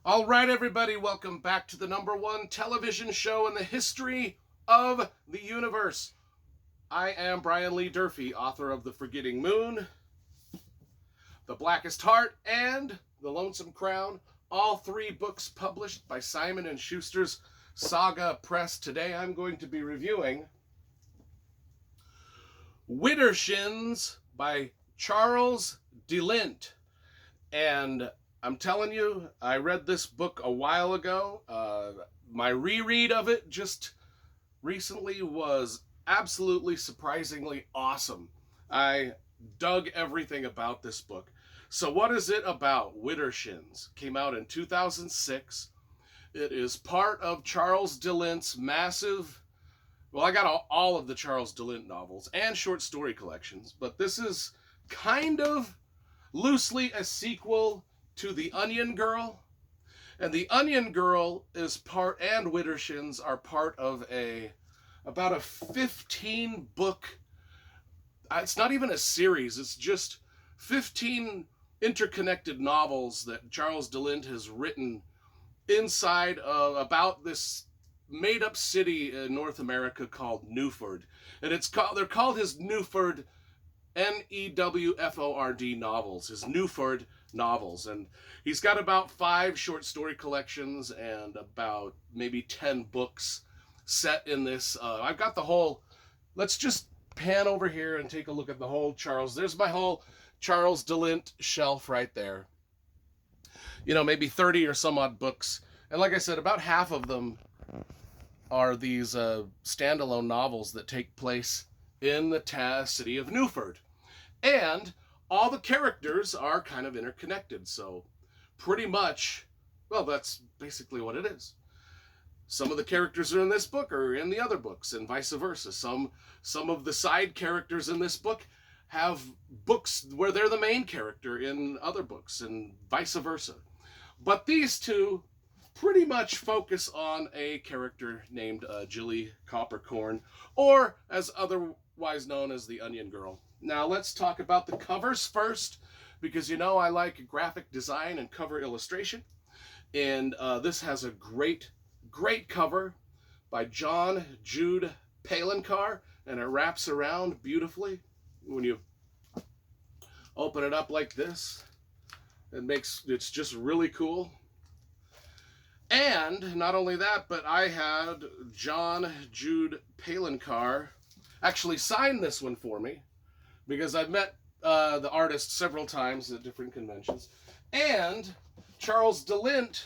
All right, everybody, welcome back to the #1 television show in the history of the universe. I am Brian Lee Durfee, author of The Forgetting Moon, The Blackest Heart, and The Lonesome Crown, all three books published by Simon & Schuster's Saga Press. Today I'm going to be reviewing Widdershins by Charles de Lint. And I'm telling you, I read this book a while ago. My reread of it just recently was absolutely surprisingly awesome. I dug everything about this book. So what is it about? Widdershins came out in 2006. It is part of Charles de Lint's massive... Well, I got all of the Charles de Lint novels and short story collections, but this is kind of loosely a sequel to The Onion Girl. And The Onion Girl is part, and Widdershins are part of about a 15 book, it's not even a series, it's just 15 interconnected novels that Charles de Lint has written inside of about this made up city in North America called Newford. And they're called his Newford, Newford novels, his Newford novels. And he's got about 5 short story collections and about maybe 10 books set in this. I've got the whole, let's just pan over here and take a look at the whole Charles. There's my whole Charles de Lint shelf right there. You know, maybe 30 or some odd books. And like I said, about half of them are these standalone novels that take place in the city of Newford. And all the characters are kind of interconnected. So pretty much, well, that's basically what it is. Some of the characters are in this book or in the other books, and vice versa. Some of the side characters in this book have books where they're the main character in other books, and vice versa. But these two pretty much focus on a character named Jilly Coppercorn, or as otherwise known as the Onion Girl. Now let's talk about the covers first, because you know I like graphic design and cover illustration. And this has a great cover by Jude Palencar, and it wraps around beautifully. When you open it up like this, it's just really cool. And not only that, but I had Jude Palencar actually sign this one for me, because I've met the artist several times at different conventions. And Charles de Lint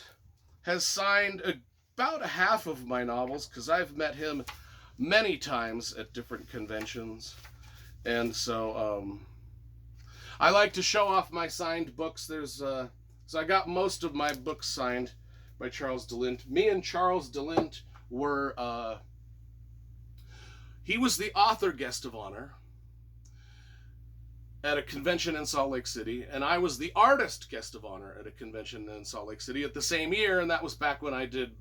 has signed about half of my novels, because I've met him many times at different conventions. And so I like to show off my signed books. So I got most of my books signed by Charles de Lint. Me and Charles de Lint were, he was the author guest of honor at a convention in Salt Lake City, and I was the artist guest of honor at a convention in Salt Lake City at the same year, and that was back when I did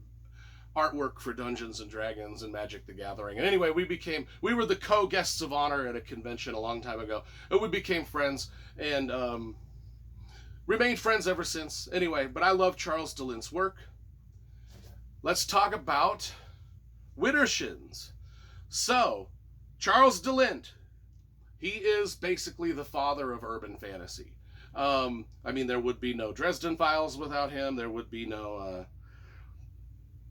artwork for Dungeons and Dragons and Magic the Gathering. And anyway, we were the co-guests of honor at a convention a long time ago, and we became friends, and remained friends ever since. Anyway, but I love Charles de Lint's work. Let's talk about Widdershins. So, Charles de Lint, he is basically the father of urban fantasy. I mean, there would be no Dresden Files without him. There would be no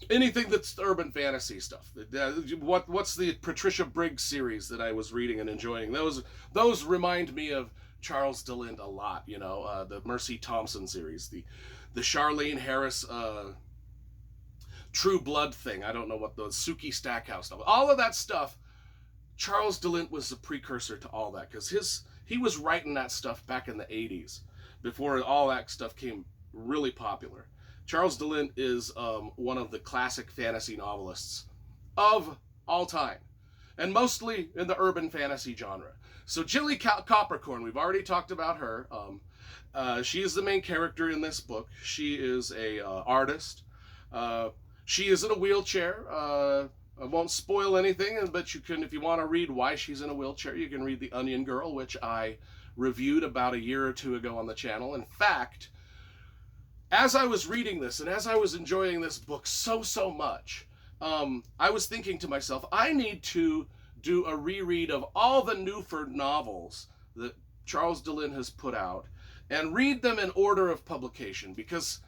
anything that's urban fantasy stuff. What's the Patricia Briggs series that I was reading and enjoying? Those remind me of Charles de Lint a lot. You know, the Mercy Thompson series, the Charlene Harris True Blood thing. I don't know what the Suki Stackhouse stuff. All of that stuff. Charles de Lint was the precursor to all that, because he was writing that stuff back in the 80s, before all that stuff came really popular. Charles de Lint is one of the classic fantasy novelists of all time, and mostly in the urban fantasy genre. So Jilly Coppercorn, we've already talked about her. She is the main character in this book. She is a artist. She is in a wheelchair. I won't spoil anything, but you can, if you want to read why she's in a wheelchair, you can read The Onion Girl, which I reviewed about a year or two ago on the channel. In fact, as I was reading this and as I was enjoying this book so much, I was thinking to myself, I need to do a reread of all the Newford novels that Charles de Lint has put out and read them in order of publication, because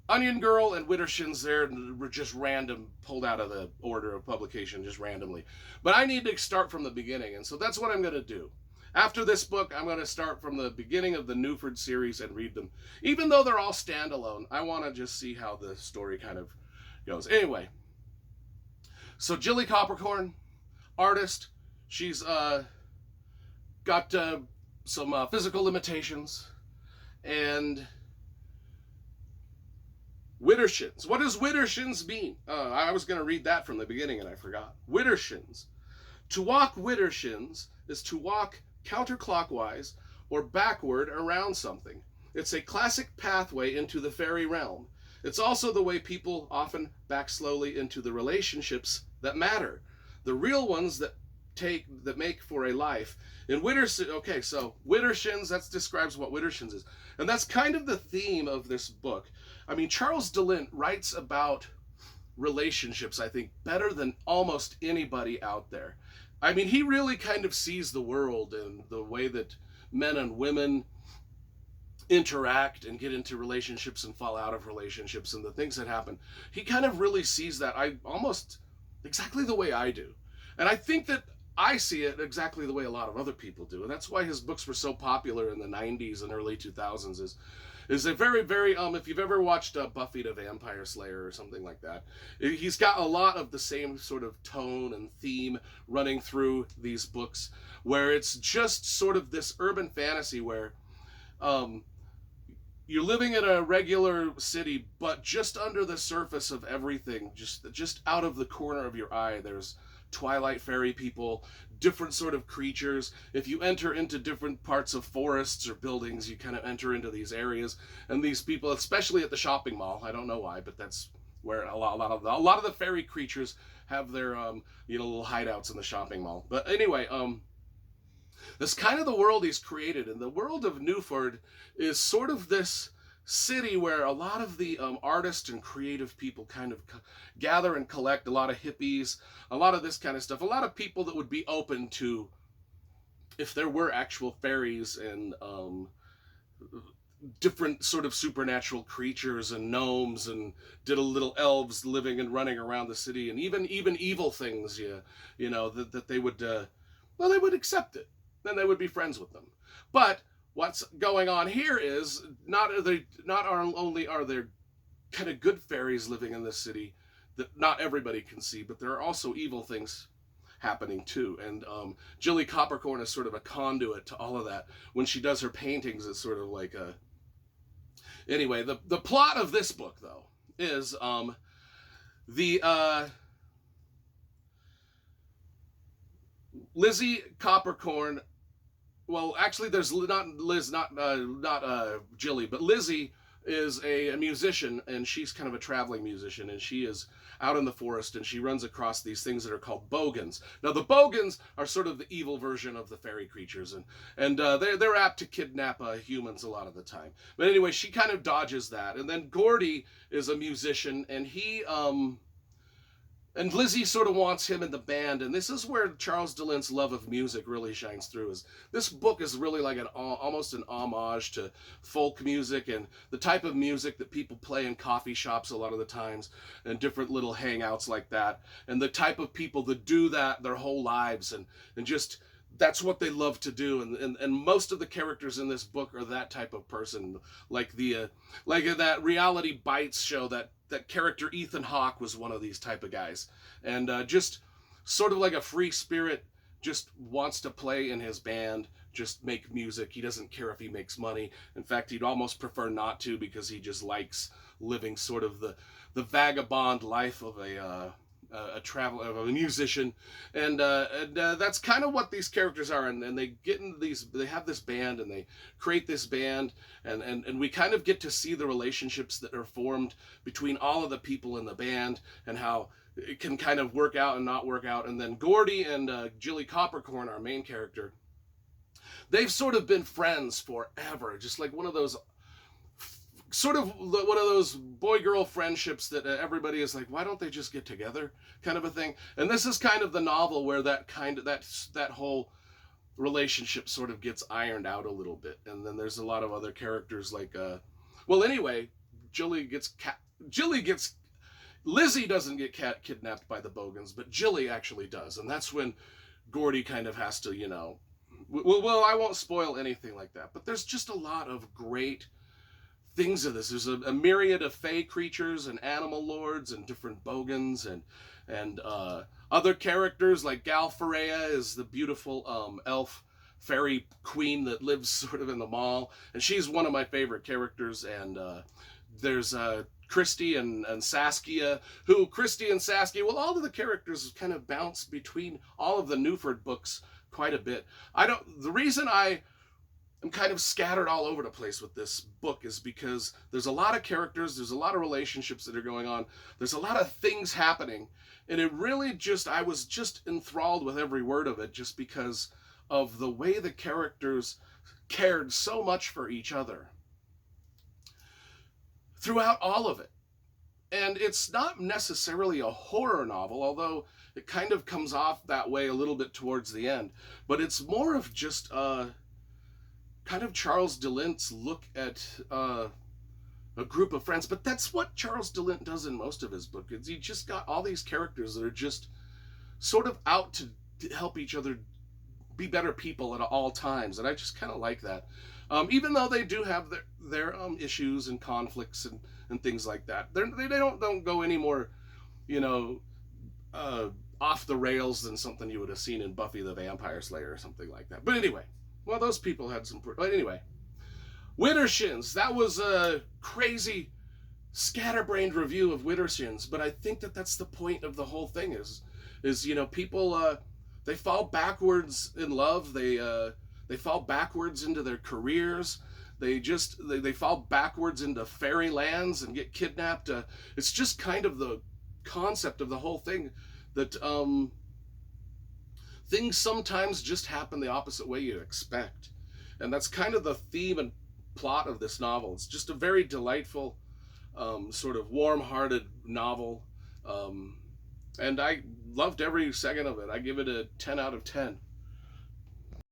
Onion Girl and Widdershins there were just random, pulled out of the order of publication just randomly. But I need to start from the beginning, and so that's what I'm going to do. After this book, I'm going to start from the beginning of the Newford series and read them. Even though they're all standalone, I want to just see how the story kind of goes. Anyway, so Jilly Coppercorn, artist, she's got some physical limitations, and Widdershins. What does Widdershins mean? I was going to read that from the beginning and I forgot. Widdershins. To walk Widdershins is to walk counterclockwise or backward around something. It's a classic pathway into the fairy realm. It's also the way people often back slowly into the relationships that matter, the real ones that make for a life. In okay, so Widdershins, that describes what Widdershins is. And that's kind of the theme of this book. I mean, Charles de Lint writes about relationships, I think, better than almost anybody out there. I mean, he really kind of sees the world and the way that men and women interact and get into relationships and fall out of relationships and the things that happen. He kind of really sees that almost exactly the way I do. And I think that I see it exactly the way a lot of other people do. And that's why his books were so popular in the 90s and early 2000s is a very, very, if you've ever watched Buffy the Vampire Slayer or something like that, he's got a lot of the same sort of tone and theme running through these books, where it's just sort of this urban fantasy where you're living in a regular city, but just under the surface of everything, just out of the corner of your eye, there's Twilight fairy people, different sort of creatures. If you enter into different parts of forests or buildings, you kind of enter into these areas, and these people, especially at the shopping mall, I don't know why, but that's where a lot of the fairy creatures have their little hideouts in the shopping mall. But anyway, that's kind of the world he's created, and the world of Newford is sort of this city where a lot of the artists and creative people kind of gather and collect, a lot of hippies, a lot of this kind of stuff, a lot of people that would be open to, if there were actual fairies and different sort of supernatural creatures and gnomes and little elves living and running around the city, and even evil things, that they would, they would accept it. Then they would be friends with them. But what's going on here is not only are there kind of good fairies living in this city that not everybody can see, but there are also evil things happening too. And Jilly Coppercorn is sort of a conduit to all of that. When she does her paintings, it's sort of like a... Anyway, the plot of this book, though, is Lizzie Coppercorn... Well, actually, there's not Jilly, but Lizzie is a musician, and she's kind of a traveling musician, and she is out in the forest, and she runs across these things that are called bogans. Now, the bogans are sort of the evil version of the fairy creatures, and they're apt to kidnap humans a lot of the time. But anyway, she kind of dodges that, and then Gordy is a musician, and and Lizzie sort of wants him in the band, and this is where Charles de Lint's love of music really shines through. Is this book is really like almost an homage to folk music and the type of music that people play in coffee shops a lot of the times, and different little hangouts like that, and the type of people that do that their whole lives, and just that's what they love to do, and most of the characters in this book are that type of person, like that Reality Bites show, that character Ethan Hawke was one of these type of guys, and just sort of like a free spirit, just wants to play in his band, just make music. He doesn't care if he makes money. In fact, he'd almost prefer not to, because he just likes living sort of the vagabond life of a traveler, of a musician, and that's kind of what these characters are, and they get into they have this band, and they create this band, and we kind of get to see the relationships that are formed between all of the people in the band, and how it can kind of work out and not work out. And then Gordy and Jilly Coppercorn, our main character, they've sort of been friends forever, just like one of those sort of one of those boy-girl friendships that everybody is like, why don't they just get together, kind of a thing. And this is kind of the novel where that whole relationship sort of gets ironed out a little bit. And then there's a lot of other characters like well, anyway, Lizzie doesn't get kidnapped by the Bogans, but Jilly actually does. And that's when Gordy kind of has to, you know, well, I won't spoil anything like that, but there's just a lot of great things of this. There's a myriad of fey creatures and animal lords and different Bogans and other characters like Galferea is the beautiful elf fairy queen that lives sort of in the mall, and she's one of my favorite characters. And there's Christy and Saskia, well, all of the characters kind of bounce between all of the Newford books quite a bit. The reason I'm kind of scattered all over the place with this book is because there's a lot of characters, there's a lot of relationships that are going on, there's a lot of things happening, and it really I was just enthralled with every word of it, just because of the way the characters cared so much for each other throughout all of it. And it's not necessarily a horror novel, although it kind of comes off that way a little bit towards the end, but it's more of just kind of Charles de Lint's look at a group of friends. But that's what Charles de Lint does in most of his books. He just got all these characters that are just sort of out to help each other be better people at all times, and I just kind of like that. Even though they do have their issues and conflicts and things like that, they don't go any more, you know, off the rails than something you would have seen in Buffy the Vampire Slayer or something like that. But anyway, well, those people had some. But anyway, Widdershins. That was a crazy, scatterbrained review of Widdershins, but I think that's the point of the whole thing. Is you know, people they fall backwards in love. They fall backwards into their careers. They fall backwards into fairy lands and get kidnapped. It's just kind of the concept of the whole thing, that things sometimes just happen the opposite way you expect. And that's kind of the theme and plot of this novel. It's just a very delightful, sort of warm-hearted novel. And I loved every second of it. I give it a 10 out of 10.